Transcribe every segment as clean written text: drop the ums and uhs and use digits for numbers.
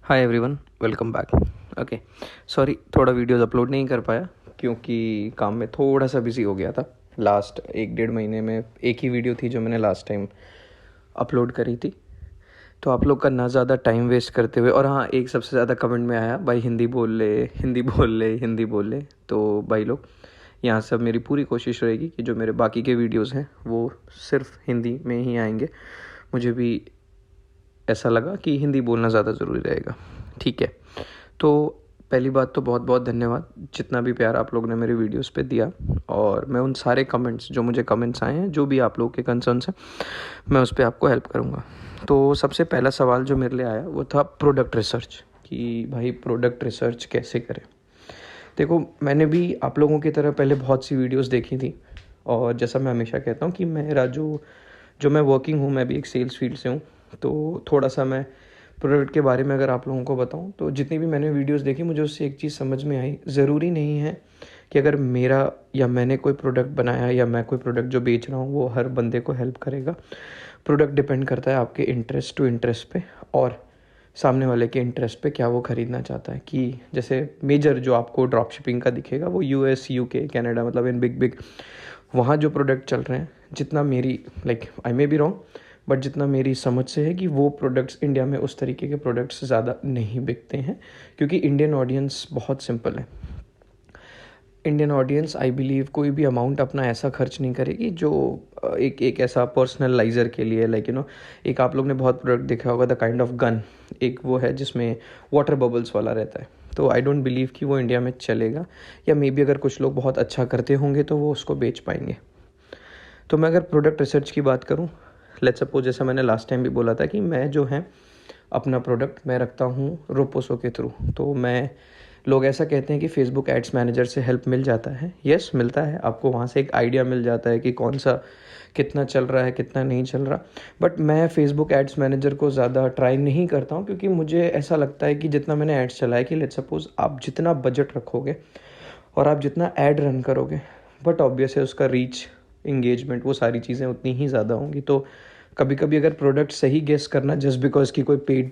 Hi everyone, welcome back. Okay, sorry थोड़ा videos upload नहीं कर पाया क्योंकि काम में थोड़ा सा बिजी हो गया था। लास्ट 1-1.5 महीने में एक ही वीडियो थी जो मैंने लास्ट टाइम अपलोड करी थी। तो आप लोग का ना ज़्यादा टाइम वेस्ट करते हुए, और हाँ, एक सबसे ज़्यादा कमेंट में आया, भाई हिंदी बोल ले, हिंदी बोल ले, हिंदी बोल ले। तो भाई लोग, यहाँ से अब मेरी पूरी कोशिश रहेगी कि जो मेरे बाकी के वीडियोस हैं वो सिर्फ हिंदी में ही आएंगे। मुझे भी ऐसा लगा कि हिंदी बोलना ज़्यादा ज़रूरी रहेगा। ठीक है, तो पहली बात तो बहुत बहुत धन्यवाद जितना भी प्यार आप लोगों ने मेरे वीडियोस पे दिया। और मैं उन सारे कमेंट्स जो मुझे कमेंट्स आए हैं, जो भी आप लोगों के कंसर्न्स हैं, मैं उस पर आपको हेल्प करूँगा। तो सबसे पहला सवाल जो मेरे लिए आया वो था प्रोडक्ट रिसर्च, कि भाई प्रोडक्ट रिसर्च कैसे करें। देखो, मैंने भी आप लोगों की तरह पहले बहुत सी वीडियोस देखी थी, और जैसा मैं हमेशा कहता हूँ कि मेरा जो जो मैं वर्किंग हूँ, मैं भी एक सेल्स फील्ड से हूँ। तो थोड़ा सा मैं प्रोडक्ट के बारे में अगर आप लोगों को बताऊँ, तो जितनी भी मैंने वीडियोस देखी, मुझे उससे एक चीज़ समझ में आई। ज़रूरी नहीं है कि अगर मेरा या मैंने कोई प्रोडक्ट बनाया या मैं कोई प्रोडक्ट जो बेच रहा हूँ वो हर बंदे को हेल्प करेगा। प्रोडक्ट डिपेंड करता है आपके इंटरेस्ट टू इंटरेस्ट पे, और सामने वाले के इंटरेस्ट पे क्या वो ख़रीदना चाहता है। कि जैसे मेजर जो आपको ड्रॉप शिपिंग का दिखेगा वो यूएस, यूके, कनाडा, मतलब इन बिग बिग वहाँ जो प्रोडक्ट चल रहे हैं, जितना मेरी आई मे बी रॉन्ग, बट जितना मेरी समझ से है कि वो प्रोडक्ट्स इंडिया में उस तरीके के प्रोडक्ट्स ज़्यादा नहीं बिकते हैं, क्योंकि इंडियन ऑडियंस बहुत सिंपल है। इंडियन ऑडियंस आई बिलीव कोई भी अमाउंट अपना ऐसा खर्च नहीं करेगी जो एक एक ऐसा पर्सनलाइज़र के लिए, एक आप लोग ने बहुत प्रोडक्ट देखा होगा, द काइंड ऑफ गन, एक वो है जिसमें वाटर बबल्स वाला रहता है। तो आई डोंट बिलीव कि वो इंडिया में चलेगा, या मे बी अगर कुछ लोग बहुत अच्छा करते होंगे तो वो उसको बेच पाएंगे। तो मैं अगर प्रोडक्ट रिसर्च की बात करूँ, लेट्स सपोज, जैसा मैंने लास्ट टाइम भी बोला था कि मैं जो है अपना प्रोडक्ट मैं रखता हूँ रोपोसो के थ्रू। तो मैं, लोग ऐसा कहते हैं कि फेसबुक एड्स मैनेजर से हेल्प मिल जाता है। यस, मिलता है, आपको वहाँ से एक आइडिया मिल जाता है कि कौन सा कितना चल रहा है, कितना नहीं चल रहा। बट मैं फेसबुक एड्स मैनेजर को ज़्यादा ट्राई नहीं करता हूँ, क्योंकि मुझे ऐसा लगता है कि जितना मैंने एड्स चलाया, कि लेट्स सपोज आप जितना बजट रखोगे और आप जितना ऐड रन करोगे, बट ऑब्वियस है उसका रीच, इंगेजमेंट, वो सारी चीज़ें उतनी ही ज़्यादा होंगी। तो कभी कभी अगर प्रोडक्ट सही गेस करना जस्ट बिकॉज की कोई पेड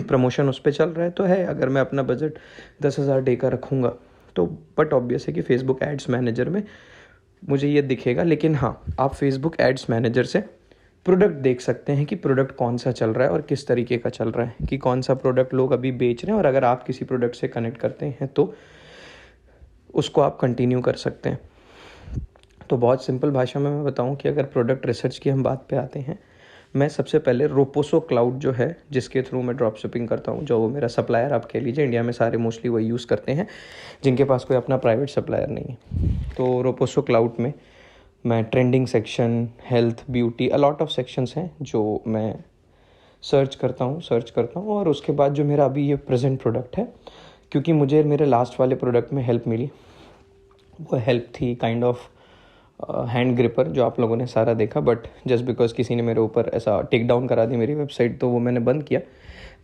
प्रमोशन उस पर चल रहा है तो है, अगर मैं अपना बजट 10,000 डे का रखूँगा तो, बट ऑब्वियस है कि फेसबुक एड्स मैनेजर में मुझे ये दिखेगा। लेकिन हाँ, आप फेसबुक एड्स मैनेजर से प्रोडक्ट देख सकते हैं कि प्रोडक्ट कौन सा चल रहा है और किस तरीके का चल रहा है, कि कौन सा प्रोडक्ट लोग अभी बेच रहे हैं, और अगर आप किसी प्रोडक्ट से कनेक्ट करते हैं तो उसको आप कंटिन्यू कर सकते हैं। तो बहुत सिंपल भाषा में मैं बताऊं कि अगर प्रोडक्ट रिसर्च की हम बात पे आते हैं, मैं सबसे पहले रोपोसो क्लाउड जो है, जिसके थ्रू मैं ड्रॉप शिपिंग करता हूँ, जो वो मेरा सप्लायर आप कह लीजिए, इंडिया में सारे मोस्टली वही यूज़ करते हैं जिनके पास कोई अपना प्राइवेट सप्लायर नहीं है। तो रोपोसो क्लाउड में मैं trending section, health, beauty, a lot of sections हैं जो मैं सर्च करता हूँ। और उसके बाद जो मेरा अभी ये प्रेजेंट प्रोडक्ट है, क्योंकि मुझे मेरे लास्ट वाले प्रोडक्ट में हेल्प मिली, वो हेल्प थी काइंड ऑफ हैंड ग्रिपर, जो आप लोगों ने सारा देखा, बट जस्ट बिकॉज किसी ने मेरे ऊपर ऐसा टेक डाउन करा दी मेरी वेबसाइट, तो वो मैंने बंद किया।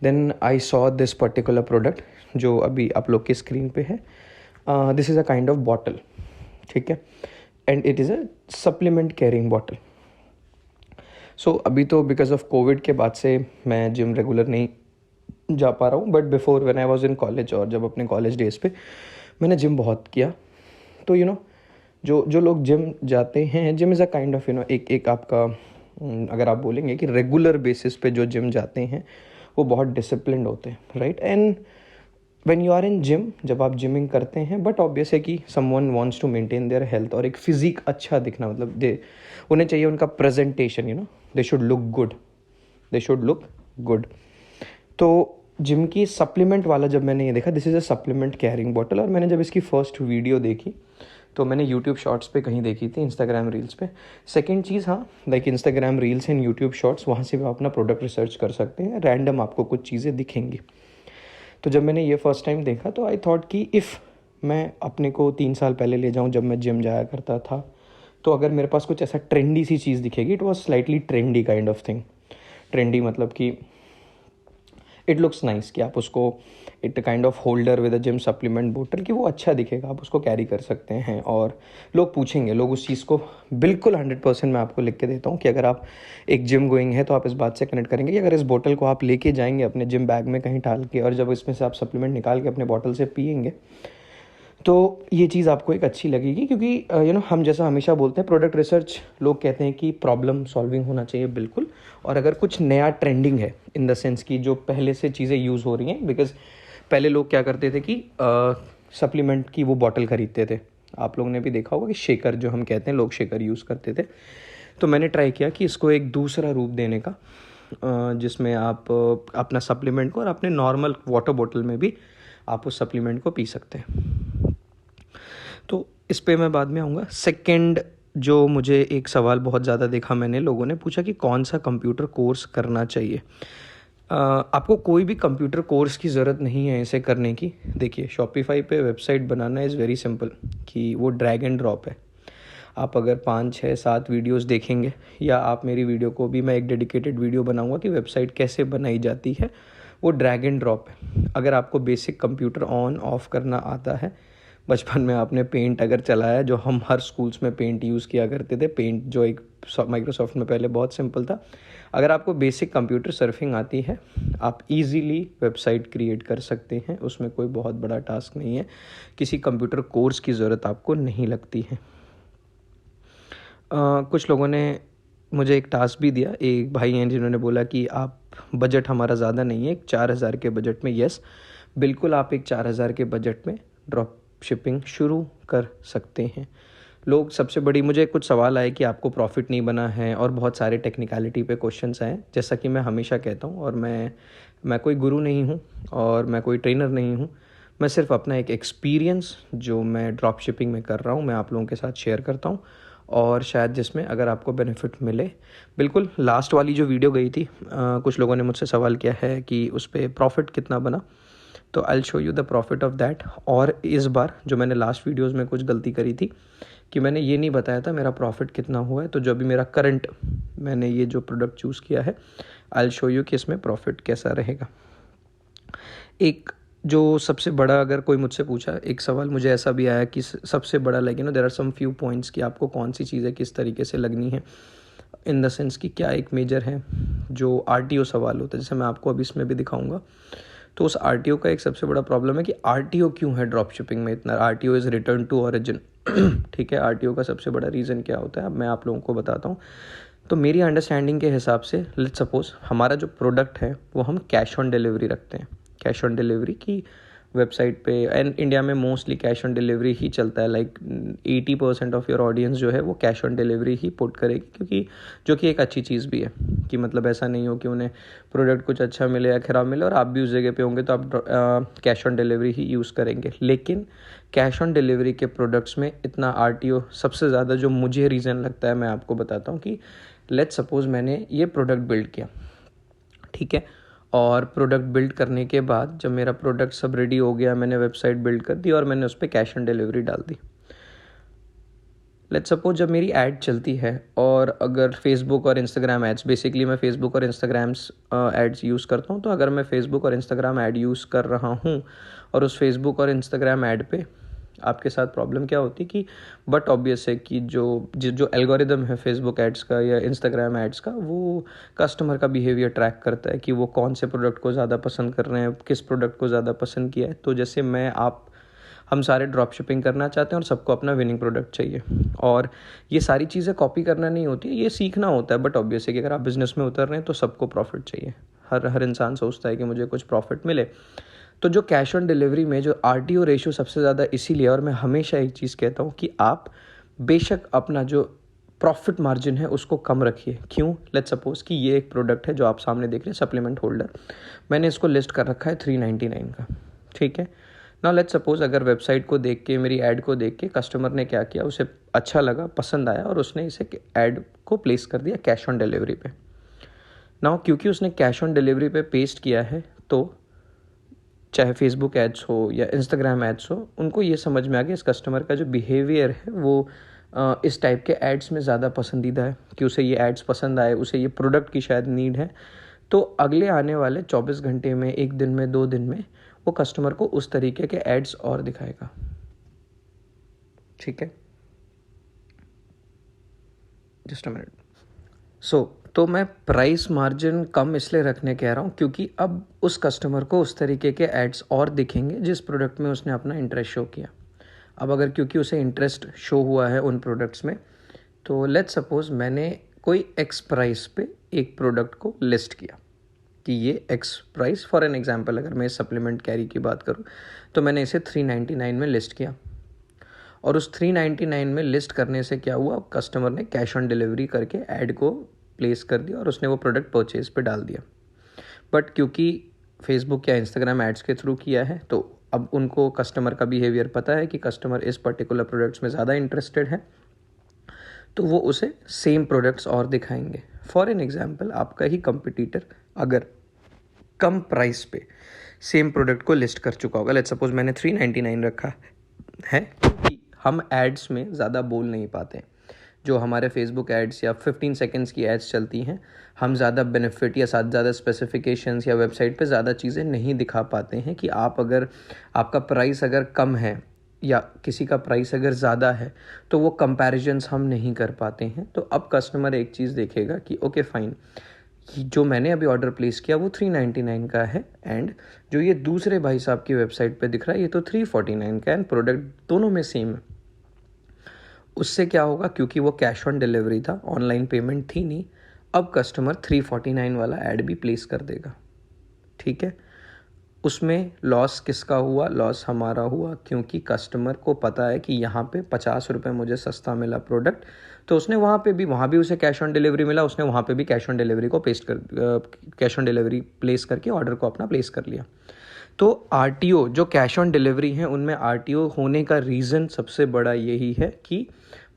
Then I saw this particular product जो अभी आप लोग के स्क्रीन पे है। This is a kind of bottle, ठीक है, and it is a supplement carrying bottle. So अभी तो बिकॉज ऑफ कोविड के बाद से मैं जिम रेगुलर नहीं जा पा रहा हूँ, but before when I was in college, और जब अपने कॉलेज डेज पे मैंने जिम बहुत किया। तो जो जो लोग जिम जाते हैं, gym is a kind of एक एक आपका, अगर आप बोलेंगे कि रेगुलर बेसिस पे जो जिम जाते हैं वो बहुत डिसिप्लिन्ड होते हैं, right. And when you are in gym, जब आप जिमिंग करते हैं, बट ऑब्वियस है कि someone wants to maintain their health, और एक फिजिक अच्छा दिखना, मतलब दे उन्हें चाहिए उनका presentation, they should look good, they should look good. तो जिम की सप्लीमेंट वाला जब मैंने ये देखा, this is a supplement carrying bottle, और मैंने जब इसकी फर्स्ट वीडियो देखी तो मैंने यूट्यूब शॉर्ट्स पे कहीं देखी थी, इंस्टाग्राम रील्स पे। सेकंड चीज़, हाँ, Instagram reels and YouTube shorts, वहाँ से भी आप अपना प्रोडक्ट रिसर्च कर सकते हैं, रैंडम आपको कुछ चीज़ें दिखेंगी। तो जब मैंने ये फर्स्ट टाइम देखा तो आई थॉट कि इफ़ मैं अपने को 3 साल पहले ले जाऊँ, जब मैं जिम जाया करता था, तो अगर मेरे पास कुछ ऐसा ट्रेंडी सी चीज़ दिखेगी, it was slightly trendy kind of thing. Trendy मतलब कि इट लुक्स नाइस कि आप उसको it kind of holder with a gym supplement बोतल कि वो अच्छा दिखेगा, आप उसको कैरी कर सकते हैं। और लोग पूछेंगे, लोग उस चीज़ को बिल्कुल 100% मैं आपको लिख के देता हूँ कि अगर आप एक जिम गोइंग है तो आप इस बात से कनेक्ट करेंगे कि अगर इस बोतल को आप लेके जाएंगे अपने जिम बैग में कहीं डाल के, और जब इसमें से आप सप्लीमेंट निकाल के अपने बॉटल से पिएंगे तो ये चीज़ आपको एक अच्छी लगेगी। क्योंकि हम जैसा हमेशा बोलते हैं, प्रोडक्ट रिसर्च लोग कहते हैं कि प्रॉब्लम सॉल्विंग होना चाहिए बिल्कुल। और अगर कुछ नया ट्रेंडिंग है इन द सेंस कि जो पहले से चीज़ें यूज़ हो रही हैं, बिकॉज पहले लोग क्या करते थे कि सप्लीमेंट की वो बॉटल ख़रीदते थे। आप लोगों ने भी देखा होगा कि शेकर जो हम कहते हैं, लोग शेकर यूज़ करते थे। तो मैंने ट्राई किया कि इसको एक दूसरा रूप देने का, जिसमें आप अपना सप्लीमेंट को और अपने नॉर्मल वाटर बॉटल में भी आप उस सप्लीमेंट को पी सकते हैं। तो इस पे मैं बाद में आऊँगा। सेकंड, जो मुझे एक सवाल बहुत ज़्यादा देखा मैंने, लोगों ने पूछा कि कौन सा कंप्यूटर कोर्स करना चाहिए। आपको कोई भी कंप्यूटर कोर्स की ज़रूरत नहीं है इसे करने की। देखिए, शॉपिफाई पे website banana is very simple, कि वो ड्रैग एंड ड्रॉप है। आप अगर 5, 6, 7 वीडियोस देखेंगे, या आप मेरी वीडियो को भी, मैं एक डेडिकेटेड वीडियो बनाऊंगा कि वेबसाइट कैसे बनाई जाती है, वो ड्रैग एंड ड्रॉप है। अगर आपको बेसिक कंप्यूटर ऑन ऑफ करना आता है, बचपन में आपने पेंट अगर चलाया, जो हम हर स्कूल्स में पेंट यूज़ किया करते थे, पेंट जो एक माइक्रोसॉफ्ट में पहले बहुत सिंपल था। अगर आपको बेसिक कंप्यूटर सर्फिंग आती है, आप इजीली वेबसाइट क्रिएट कर सकते हैं। उसमें कोई बहुत बड़ा टास्क नहीं है, किसी कंप्यूटर कोर्स की ज़रूरत आपको नहीं लगती है। कुछ लोगों ने मुझे एक टास्क भी दिया। एक भाई हैं जिन्होंने बोला कि आप, बजट हमारा ज़्यादा नहीं है, एक 4,000 के बजट में। यस, बिल्कुल आप एक 4,000 के बजट में ड्रॉप शिपिंग शुरू कर सकते हैं। लोग, सबसे बड़ी, मुझे कुछ सवाल आए कि आपको प्रॉफिट नहीं बना है, और बहुत सारे टेक्निकलिटी पे क्वेश्चंस आए। जैसा कि मैं हमेशा कहता हूँ, और मैं कोई गुरु नहीं हूँ और मैं कोई ट्रेनर नहीं हूँ। मैं सिर्फ अपना एक एक्सपीरियंस जो मैं ड्रॉप शिपिंग में कर रहा हूँ, मैं आप लोगों के साथ शेयर करता हूँ, और शायद जिसमें अगर आपको बेनिफिट मिले। बिल्कुल लास्ट वाली जो वीडियो गई थी, कुछ लोगों ने मुझसे सवाल किया है कि उस पर प्रॉफिट कितना बना, तो I will show you the profit of that. और इस बार जो मैंने लास्ट वीडियोज़ में कुछ गलती करी थी कि मैंने ये नहीं बताया था मेरा प्रॉफिट कितना हुआ है। तो जो भी मेरा करंट, मैंने ये जो प्रोडक्ट चूज़ किया है, आई विल शो यू कि इसमें प्रॉफिट कैसा रहेगा। एक जो सबसे बड़ा, अगर कोई मुझसे पूछा, एक सवाल मुझे ऐसा भी आया कि सबसे बड़ा लगे ना, there are some few points कि आपको कौन सी चीज़ें किस तरीके से लगनी है, इन द सेंस कि क्या एक मेजर है जो आरटीओ सवाल होता है, जैसे मैं आपको अभी इसमें भी दिखाऊंगा। तो उस आरटीओ का एक सबसे बड़ा प्रॉब्लम है कि आरटीओ क्यों है ड्रॉप शिपिंग में इतना। RTO is return to origin. ठीक है, आरटीओ का सबसे बड़ा रीज़न क्या होता है, अब मैं आप लोगों को बताता हूँ। तो मेरी अंडरस्टैंडिंग के हिसाब से, लेट्स सपोज हमारा जो प्रोडक्ट है वो हम कैश ऑन डिलीवरी रखते हैं। कैश ऑन डिलीवरी की वेबसाइट पे, एंड इंडिया में मोस्टली कैश ऑन डिलीवरी ही चलता है। लाइक 80% ऑफ योर ऑडियंस जो है वो cash on delivery he put करेगी, क्योंकि जो कि एक अच्छी चीज़ भी है कि मतलब ऐसा नहीं हो कि उन्हें प्रोडक्ट कुछ अच्छा मिले या ख़राब मिले और आप भी उस जगह पे होंगे तो आप cash on delivery he use करेंगे। लेकिन कैश ऑन डिलीवरी के प्रोडक्ट्स में इतना आरटीओ, सबसे ज़्यादा जो मुझे रीज़न लगता है, मैं आपको बताता हूँ कि लेट्स सपोज मैंने ये प्रोडक्ट बिल्ड किया, ठीक है, और प्रोडक्ट बिल्ड करने के बाद जब मेरा प्रोडक्ट सब रेडी हो गया, मैंने वेबसाइट बिल्ड कर दी और मैंने उस पर कैश ऑन डिलीवरी डाल दी। लेट्स सपोज जब मेरी ऐड चलती है, और अगर फेसबुक और इंस्टाग्राम एड्स, बेसिकली मैं फेसबुक और इंस्टाग्राम्स एड्स यूज़ करता हूँ, तो अगर मैं फेसबुक और इंस्टाग्राम ऐड यूज़ कर रहा हूँ और उस फेसबुक और इंस्टाग्राम ऐड पे आपके साथ प्रॉब्लम क्या होती कि, बट ऑब्वियस है कि जो एल्गोरिदम है फेसबुक एड्स का या इंस्टाग्राम एड्स का, वो कस्टमर का बिहेवियर ट्रैक करता है कि वो कौन से प्रोडक्ट को ज़्यादा पसंद कर रहे हैं, किस प्रोडक्ट को ज़्यादा पसंद किया है। तो जैसे हम सारे ड्रॉप शिपिंग करना चाहते हैं और सबको अपना विनिंग प्रोडक्ट चाहिए, और ये सारी चीज़ें कॉपी करना नहीं होती है, ये सीखना होता है। बट ऑब्वियस है कि अगर आप बिजनेस में उतर रहे हैं तो सबको प्रॉफिट चाहिए। हर इंसान सोचता है कि मुझे कुछ प्रॉफिट मिले। तो जो कैश ऑन डिलीवरी में जो आरटीओ रेशियो सबसे ज़्यादा इसीलिए, और मैं हमेशा एक चीज़ कहता हूँ कि आप बेशक अपना जो प्रॉफिट मार्जिन है उसको कम रखिए। क्यों? लेट्स सपोज कि ये एक प्रोडक्ट है जो आप सामने देख रहे हैं, सप्लीमेंट होल्डर, मैंने इसको लिस्ट कर रखा है 399 का, ठीक है ना। लेट्स सपोज अगर वेबसाइट को देख के, मेरी ऐड को देख के कस्टमर ने क्या किया, उसे अच्छा लगा, पसंद आया, और उसने इसे ऐड को प्लेस कर दिया कैश ऑन डिलीवरी पे। ना क्योंकि उसने कैश ऑन डिलीवरी पे पेस्ट किया है, तो चाहे फेसबुक एड्स हो या इंस्टाग्राम एड्स हो, उनको ये समझ में आ गया इस कस्टमर का जो बिहेवियर है वो इस टाइप के एड्स में ज़्यादा पसंदीदा है, कि उसे ये एड्स पसंद आए, उसे ये प्रोडक्ट की शायद नीड है, तो अगले आने वाले 24 घंटे में, एक दिन में, 2 दिन में वो कस्टमर को उस तरीके के एड्स और दिखाएगा। ठीक है, जस्ट अ मिनट। तो मैं प्राइस मार्जिन कम इसलिए रखने कह रहा हूँ क्योंकि अब उस कस्टमर को उस तरीके के एड्स और दिखेंगे जिस प्रोडक्ट में उसने अपना इंटरेस्ट शो किया। अब अगर क्योंकि उसे इंटरेस्ट शो हुआ है उन प्रोडक्ट्स में, तो लेट्स सपोज मैंने कोई एक्स प्राइस पे एक प्रोडक्ट को लिस्ट किया कि ये x price, for an example अगर मैं सप्लीमेंट कैरी की बात करूँ तो मैंने इसे 399 में लिस्ट किया। और उस 399 में लिस्ट करने से क्या हुआ, कस्टमर ने कैश ऑन डिलीवरी करके ऐड को प्लेस कर दिया और उसने वो प्रोडक्ट परचेज पे डाल दिया। बट क्योंकि फेसबुक या इंस्टाग्राम एड्स के थ्रू किया है तो अब उनको कस्टमर का बिहेवियर पता है कि कस्टमर इस पर्टिकुलर प्रोडक्ट्स में ज़्यादा इंटरेस्टेड है, तो वो उसे सेम प्रोडक्ट्स और दिखाएंगे। फॉर एन एग्जाम्पल, आपका ही कंपटीटर अगर कम प्राइस पे सेम प्रोडक्ट को लिस्ट कर चुका होगा, लेट्स सपोज मैंने 399 रखा है क्योंकि हम एड्स में ज़्यादा बोल नहीं पाते। जो हमारे फेसबुक एड्स या 15 सेकेंड्स की एड्स चलती हैं, हम ज़्यादा बेनिफिट या ज़्यादा स्पेसिफिकेशंस या वेबसाइट पे ज़्यादा चीज़ें नहीं दिखा पाते हैं कि आप अगर आपका प्राइस अगर कम है या किसी का प्राइस अगर ज़्यादा है तो वो कंपैरिजंस हम नहीं कर पाते हैं। तो अब कस्टमर एक चीज़ देखेगा कि ओके फाइन, जो मैंने अभी ऑर्डर प्लेस किया वो 399 का है एंड जो ये दूसरे भाई साहब की वेबसाइट पे दिख रहा है ये तो 349 का है एंड प्रोडक्ट दोनों में सेम है। उससे क्या होगा, क्योंकि वो कैश ऑन डिलीवरी था, ऑनलाइन पेमेंट थी नहीं, अब कस्टमर 349 वाला ऐड भी प्लेस कर देगा। ठीक है, उसमें लॉस किसका हुआ, लॉस हमारा हुआ क्योंकि कस्टमर को पता है कि यहाँ पे 50 रुपये मुझे सस्ता मिला प्रोडक्ट, तो उसने वहाँ भी उसे कैश ऑन डिलीवरी मिला, उसने वहाँ पे भी कैश ऑन डिलीवरी को कैश ऑन डिलीवरी प्लेस करके ऑर्डर को अपना प्लेस कर लिया। तो आरटीओ जो कैश ऑन डिलीवरी है उनमें आरटीओ होने का रीज़न सबसे बड़ा यही है कि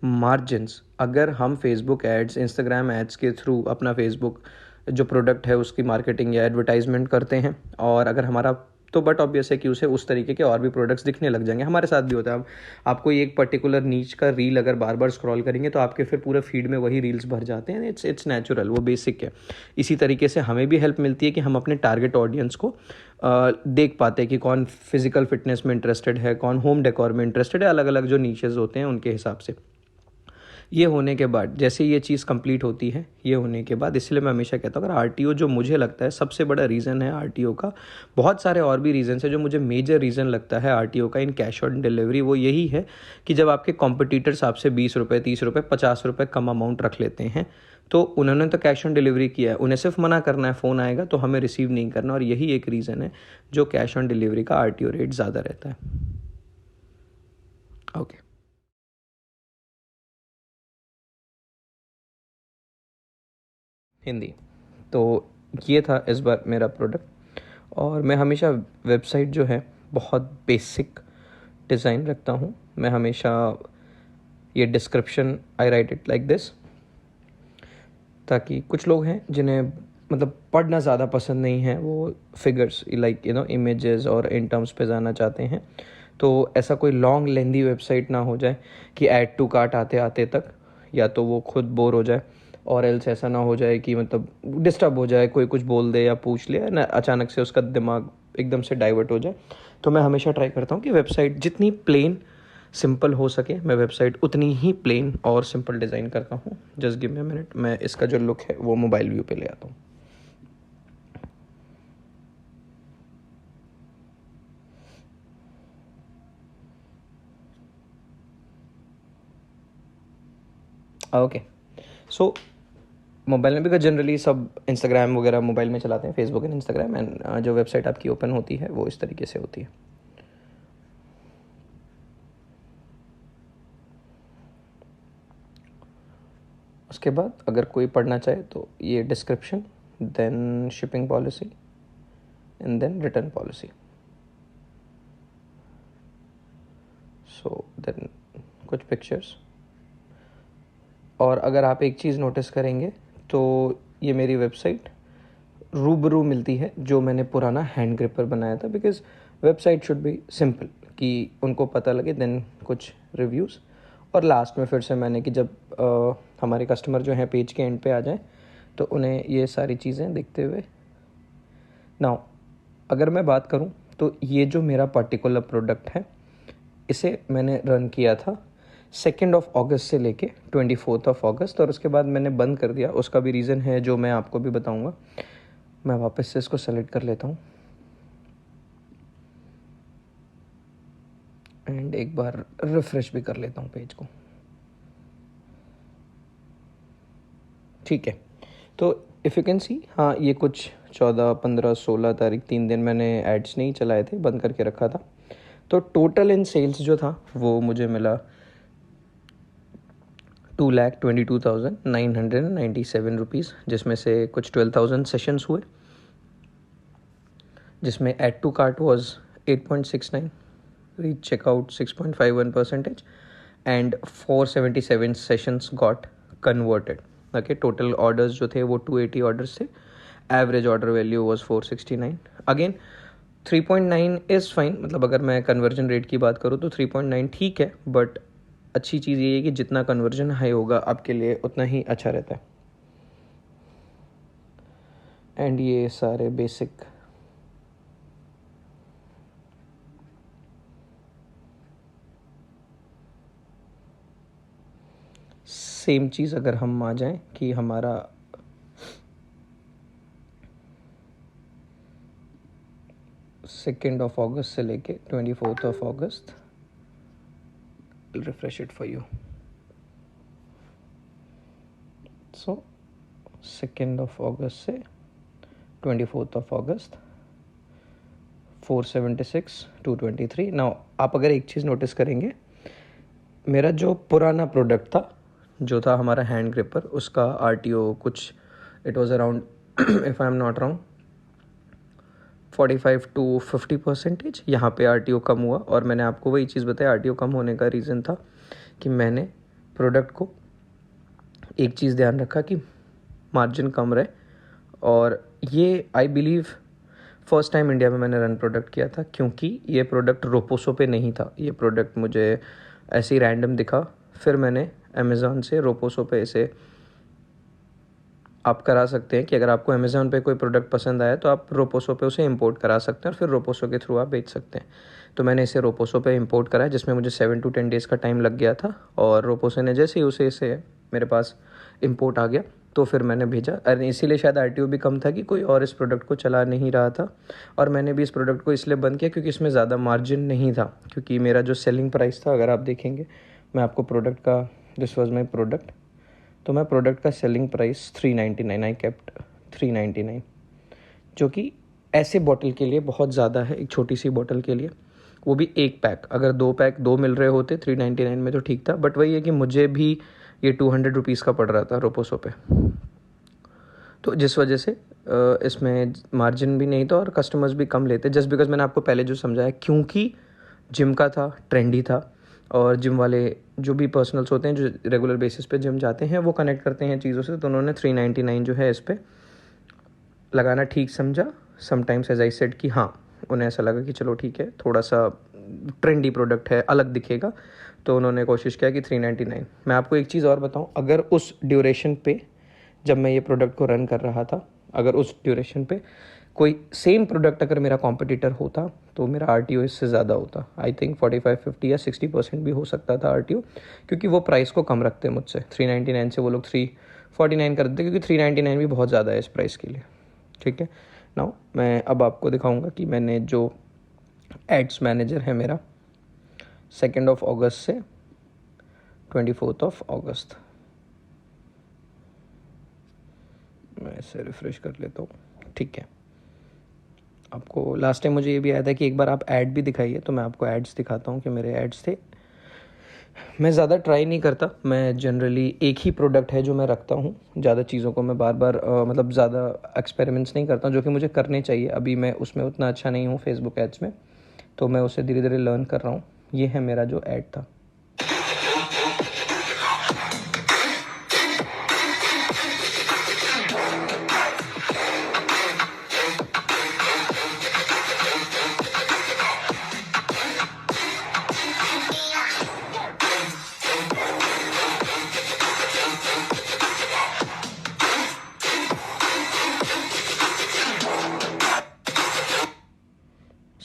मार्जिन्स, अगर हम फेसबुक एड्स, इंस्टाग्राम एड्स के थ्रू अपना फेसबुक जो प्रोडक्ट है उसकी मार्केटिंग या एडवर्टाइजमेंट करते हैं और अगर हमारा तो बट ऑब्वियस है कि उसे उस तरीके के और भी प्रोडक्ट्स दिखने लग जाएंगे। हमारे साथ भी होता है, आपको एक पर्टिकुलर नीच का रील अगर बार बार स्क्रॉल करेंगे तो आपके फिर पूरे फीड में वही रील्स भर जाते हैं। इट्स नेचुरल, वो बेसिक है। इसी तरीके से हमें भी हेल्प मिलती है कि हम अपने टारगेट ऑडियंस को देख पाते हैं कि कौन फिजिकल फिटनेस में इंटरेस्टेड है, कौन होम डेकोर में इंटरेस्टेड है, अलग अलग जो नीचेस होते हैं उनके हिसाब से। ये होने के बाद जैसे ये चीज़ कंप्लीट होती है, ये होने के बाद इसलिए मैं हमेशा कहता हूँ अगर आरटीओ जो मुझे लगता है सबसे बड़ा रीज़न है आरटीओ का, बहुत सारे और भी रीज़न है जो मुझे मेजर रीज़न लगता है आरटीओ का इन कैश ऑन डिलीवरी, वो यही है कि जब आपके कॉम्पिटिटर्स आपसे 20 रुपये, 30 रुपये, 50 रुपये कम अमाउंट रख लेते हैं तो उन्होंने तो कैश ऑन डिलीवरी किया है, उन्हें सिर्फ मना करना है, फ़ोन आएगा तो हमें रिसीव नहीं करना, और यही एक रीज़न है जो कैश ऑन डिलीवरी का आरटीओ रेट ज़्यादा रहता है। ओके, हिंदी। तो ये था इस बार मेरा प्रोडक्ट, और मैं हमेशा वेबसाइट जो है बहुत बेसिक डिज़ाइन रखता हूँ। मैं हमेशा ये description I right it like this, ताकि कुछ लोग हैं जिन्हें मतलब पढ़ना ज़्यादा पसंद नहीं है, वो फिगर्स लाइक इमेजेस और इन टर्म्स पे जाना चाहते हैं, तो ऐसा कोई लॉन्ग लेंदी वेबसाइट ना हो जाए कि ऐड टू कार्ट आते आते तक या तो वो खुद बोर हो जाए और एल्स ऐसा ना हो जाए कि मतलब डिस्टर्ब हो जाए, कोई कुछ बोल दे या पूछ ले ना, अचानक से उसका दिमाग एकदम से डाइवर्ट हो जाए। तो मैं हमेशा ट्राई करता हूँ कि वेबसाइट जितनी प्लेन सिंपल हो सके, मैं वेबसाइट उतनी ही प्लेन और सिंपल डिज़ाइन करता हूँ। Just give me a minute, मैं इसका जो लुक है वो मोबाइल व्यू पे ले आता हूँ। ओके, सो मोबाइल में भी जनरली सब इंस्टाग्राम वगैरह मोबाइल में चलाते हैं, फेसबुक एंड इंस्टाग्राम, एंड जो वेबसाइट आपकी ओपन होती है वो इस तरीके से होती है। उसके बाद अगर कोई पढ़ना चाहे तो ये description, then shipping policy and then return policy. So then कुछ पिक्चर्स, और अगर आप एक चीज़ नोटिस करेंगे तो ये मेरी वेबसाइट रूबरू मिलती है जो मैंने पुराना हैंड ग्रिपर बनाया था, because website should be simple कि उनको पता लगे, देन कुछ रिव्यूज़, और लास्ट में फिर से मैंने कि जब हमारे कस्टमर जो हैं पेज के एंड पे आ जाएं तो उन्हें ये सारी चीज़ें दिखते हुए नाउ अगर मैं बात करूं तो ये जो मेरा पर्टिकुलर प्रोडक्ट है इसे मैंने रन किया था 2 अगस्त से लेके 24 अगस्त, और उसके बाद मैंने बंद कर दिया। उसका भी रीज़न है जो मैं आपको भी बताऊंगा। मैं वापस से इसको सेलेक्ट कर लेता हूँ एंड एक बार रिफ्रेश भी कर लेता हूँ पेज को। ठीक है, तो इफ़ यू कैन सी, हाँ ये कुछ 14, 15, 16 तारीख 3 दिन मैंने एड्स नहीं चलाए थे, बंद करके रखा था। तो टोटल इन सेल्स जो था वो मुझे मिला 2,22,997 रुपीज़, जिसमें से कुछ 12,000 सेशंस हुए, जिसमें add to cart was 8.69, reach checkout 6.51% and 477 sessions got converted. Okay, total orders जो थे वो 280 ऑर्डर्स थे। Average order value was 469। Again 3.9 is fine, मतलब अगर मैं कन्वर्जन रेट की बात करूँ तो 3.9 ठीक है, बट अच्छी चीज़ ये है कि जितना कन्वर्जन हाई होगा आपके लिए उतना ही अच्छा रहता है। एंड ये सारे बेसिक सेम चीज़ अगर हम आ जाएं कि हमारा सेकेंड ऑफ अगस्त से लेके 24 अगस्त, रिफ्रेश इट फॉर यू। सो 2 अगस्त से 24 अगस्त 476, 223। नाउ आप अगर एक चीज़ नोटिस करेंगे, मेरा जो पुराना प्रोडक्ट था जो था हमारा हैंड ग्रिपर, उसका आरटीओ कुछ it was around if I am not wrong 45 to 50%। यहाँ पे आरटीओ कम हुआ, और मैंने आपको वही चीज़ बताई। आरटीओ कम होने का रीज़न था कि मैंने प्रोडक्ट को एक चीज़ ध्यान रखा कि मार्जिन कम रहे, और ये I believe first time India में मैंने रन प्रोडक्ट किया था, क्योंकि ये प्रोडक्ट रोपोसो पे नहीं था। ये प्रोडक्ट मुझे ऐसे ही रैंडम दिखा, फिर मैंने अमेज़ॉन से रोपोसो पे इसे आप करा सकते हैं कि अगर आपको अमेज़ॉन पे कोई प्रोडक्ट पसंद आया तो आप रोपोसो पे उसे इंपोर्ट करा सकते हैं, और फिर रोपोसो के थ्रू आप बेच सकते हैं। तो मैंने इसे रोपोसो पे इंपोर्ट कराया, जिसमें मुझे 7 to 10 डेज़ का टाइम लग गया था, और रोपोसो ने जैसे ही इसे मेरे पास इंपोर्ट आ गया तो फिर मैंने भेजा। और इसीलिए शायद आरटीओ भी कम था कि कोई और इस प्रोडक्ट को चला नहीं रहा था, और मैंने भी इस प्रोडक्ट को इसलिए बंद किया क्योंकि इसमें ज़्यादा मार्जिन नहीं था। क्योंकि मेरा जो सेलिंग प्राइस था, अगर आप देखेंगे, मैं आपको प्रोडक्ट का, दिस वॉज माई प्रोडक्ट, तो मैं प्रोडक्ट का सेलिंग प्राइस 399, आई केप्ट 399, जो कि ऐसे बॉटल के लिए बहुत ज़्यादा है, एक छोटी सी बॉटल के लिए, वो भी एक पैक। अगर 2 पैक 2 मिल रहे होते 399 में तो ठीक था, बट वही है कि मुझे भी ये 200 रुपीज़ का पड़ रहा था रोपोसो पे, तो जिस वजह से इसमें मार्जिन भी नहीं था और कस्टमर्स भी कम लेते, जस्ट बिकॉज मैंने आपको पहले जो समझाया, क्योंकि जिम का था, ट्रेंडी था, और जिम वाले जो भी पर्सनल्स होते हैं जो रेगुलर बेसिस पे जिम जाते हैं वो कनेक्ट करते हैं चीज़ों से, तो उन्होंने 399 जो है इस पर लगाना ठीक समझा। समटाइम्स एज आई सेड कि हाँ, उन्हें ऐसा लगा कि चलो ठीक है, थोड़ा सा ट्रेंडी प्रोडक्ट है, अलग दिखेगा, तो उन्होंने कोशिश किया कि 399। मैं आपको एक चीज़ और बताऊं, अगर उस ड्यूरेशन पे जब मैं ये प्रोडक्ट को रन कर रहा था, अगर उस ड्यूरेशन पे कोई सेम प्रोडक्ट अगर मेरा कॉम्पिटिटर होता तो मेरा आरटीओ इससे ज़्यादा होता। आई थिंक 45, 50 या 60% भी हो सकता था आरटीओ, क्योंकि वो प्राइस को कम रखते हैं मुझसे। 399 से वो लोग 349 कर देते, क्योंकि 399 भी बहुत ज़्यादा है इस प्राइस के लिए। ठीक है, नाउ मैं अब आपको दिखाऊंगा कि मैंने जो एड्स मैनेजर है मेरा 2 अगस्त से 24 अगस्त, मैं इसे रिफ्रेश कर लेता हूँ। ठीक है, आपको लास्ट टाइम मुझे ये भी आया था कि एक बार आप ऐड भी दिखाइए, तो मैं आपको एड्स दिखाता हूँ कि मेरे एड्स थे। मैं ज़्यादा ट्राई नहीं करता, मैं जनरली एक ही प्रोडक्ट है जो मैं रखता हूँ। ज़्यादा चीज़ों को मैं बार बार मतलब ज़्यादा एक्सपेरिमेंट्स नहीं करता हूँ, जो कि मुझे करने चाहिए। अभी मैं उसमें उतना अच्छा नहीं हूँ फेसबुक एड्स में, तो मैं उसे धीरे धीरे लर्न कर रहा हूँ। ये है मेरा जो ऐड था।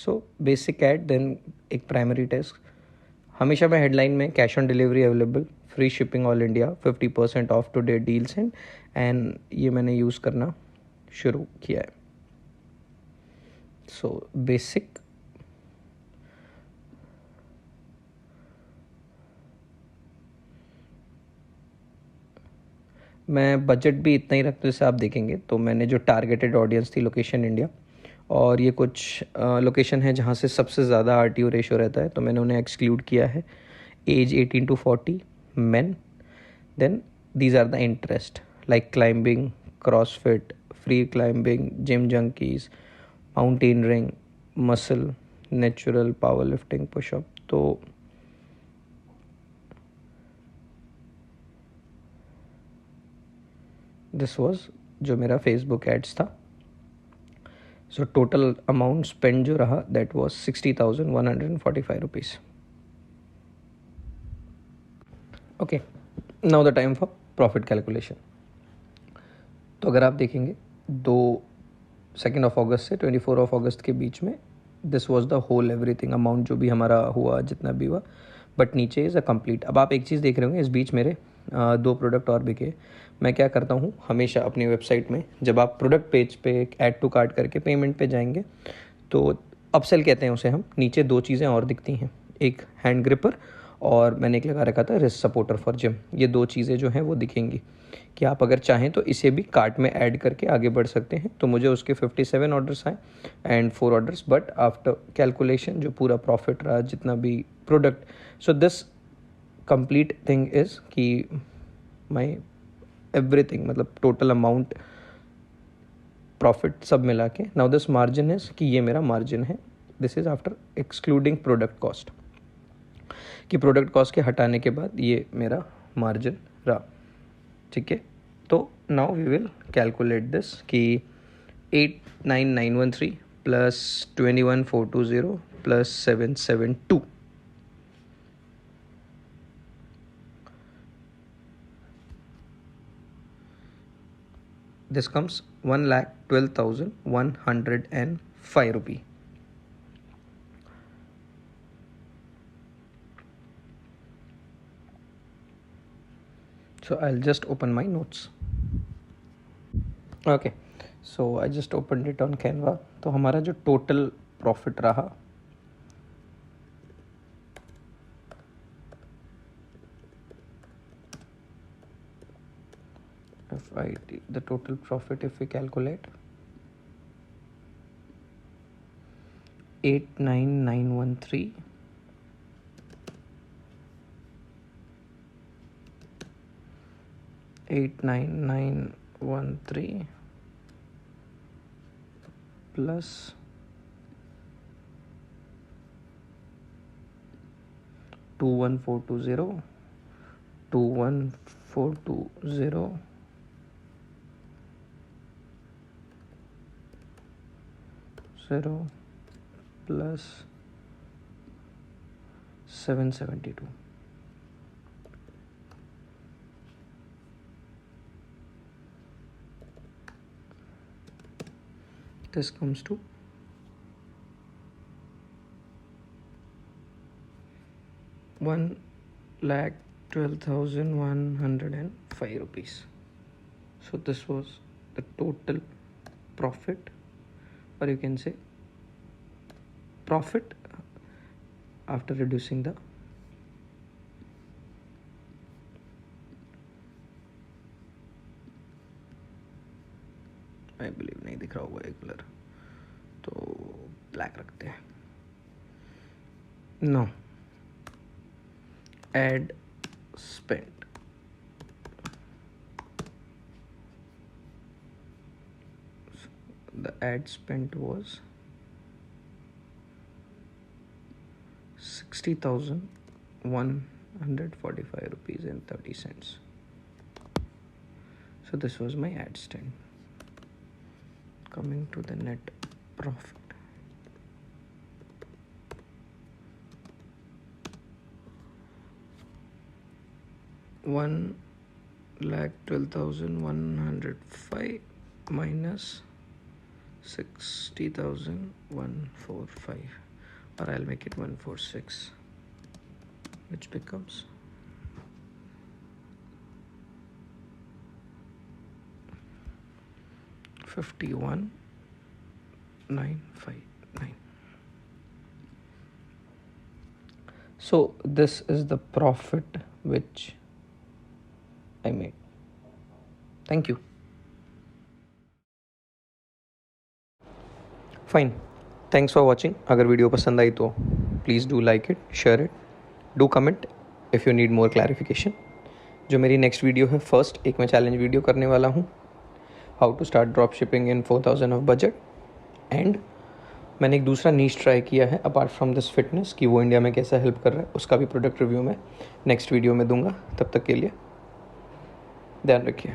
सो बेसिक ऐड, देन एक प्राइमरी टेक्स्ट। हमेशा मैं हेडलाइन में cash on delivery available, free shipping all India, 50% of today deals and ये मैंने यूज़ करना शुरू किया है। सो बेसिक, मैं बजट भी इतना ही रखता हूँ। जैसे आप देखेंगे तो मैंने जो टारगेटेड ऑडियंस थी लोकेशन इंडिया, और ये कुछ लोकेशन है जहाँ से सबसे ज़्यादा RTO रेशो रहता है, तो मैंने उन्हें एक्सक्लूड किया है। Age 18 to 40 men, then these are the interest like climbing, crossfit, free climbing, gym junkies, mountaineering, muscle, natural, powerlifting, push up। तो दिस वाज जो मेरा फेसबुक एड्स था। सो टोटल अमाउंट स्पेंड जो रहा that was 60,145 rupees. Okay, now the time for profit calculation. तो अगर आप देखेंगे 2 अगस्त से 24 अगस्त के बीच में this was the whole everything amount जो भी हमारा हुआ, जितना भी हुआ, बट नीचे इज़ अ कंप्लीट। अब आप एक चीज़ देख रहे होंगे, इस बीच मेरे 2 प्रोडक्ट और बिके। मैं क्या करता हूँ हमेशा अपनी वेबसाइट में, जब आप प्रोडक्ट पेज पे ऐड टू कार्ट करके पेमेंट पे जाएंगे तो अपसेल कहते हैं उसे हम, नीचे 2 चीज़ें और दिखती हैं, एक हैंड ग्रिपर और मैंने एक लगा रखा था रिस्ट सपोर्टर फॉर जिम। ये 2 चीज़ें जो हैं वो दिखेंगी कि आप अगर चाहें तो इसे भी कार्ट में ऐड करके आगे बढ़ सकते हैं। तो मुझे उसके 57 ऑर्डर्स आए and 4 orders, but after calculation जो पूरा प्रॉफिट रहा जितना भी product, so this complete thing is कि माई एवरीथिंग, मतलब टोटल अमाउंट प्रॉफिट सब मिला के, नाउ दिस मार्जिन इज कि ये मेरा मार्जिन है। This is after excluding product cost, कि प्रोडक्ट कॉस्ट के हटाने के बाद ये मेरा मार्जिन रहा। ठीक है, तो now we will calculate this कि 89913 plus 21420 plus 772, this comes 1,12,105 rupee. So I'll just open my notes. Okay, so I just opened it on Canva. तो हमारा जो टोटल प्रॉफिट रहा the total profit, if we calculate 89913 89913 plus 21420 21420 0 plus 772. This comes to 1,12,105 rupees. So this was the total profit, or you can say profit after reducing the I believe नहीं दिख रहा होगा ये colour, तो black रखते हैं। No, ad spend, the ad spend was 60,145 rupees and 30 cents. So this was my ad spend. Coming to the net profit, $1,12,105 minus 60,145, or I'll make it 146, which becomes 51,959. So this is the profit which I made. Thank you. Fine. Thanks for watching. अगर video पसंद आई तो please do like it, share it, do comment if you need more clarification. जो मेरी next video है, first एक मैं challenge video करने वाला हूँ, how to start drop shipping in 4,000 of budget. And मैंने एक दूसरा नीश ट्राई किया है अपार्ट फ्रॉम दिस फिटनेस, कि वो इंडिया में कैसा हेल्प कर रहा है, उसका भी प्रोडक्ट रिव्यू मैं नेक्स्ट वीडियो में दूंगा. तब तक के लिए ध्यान रखिए.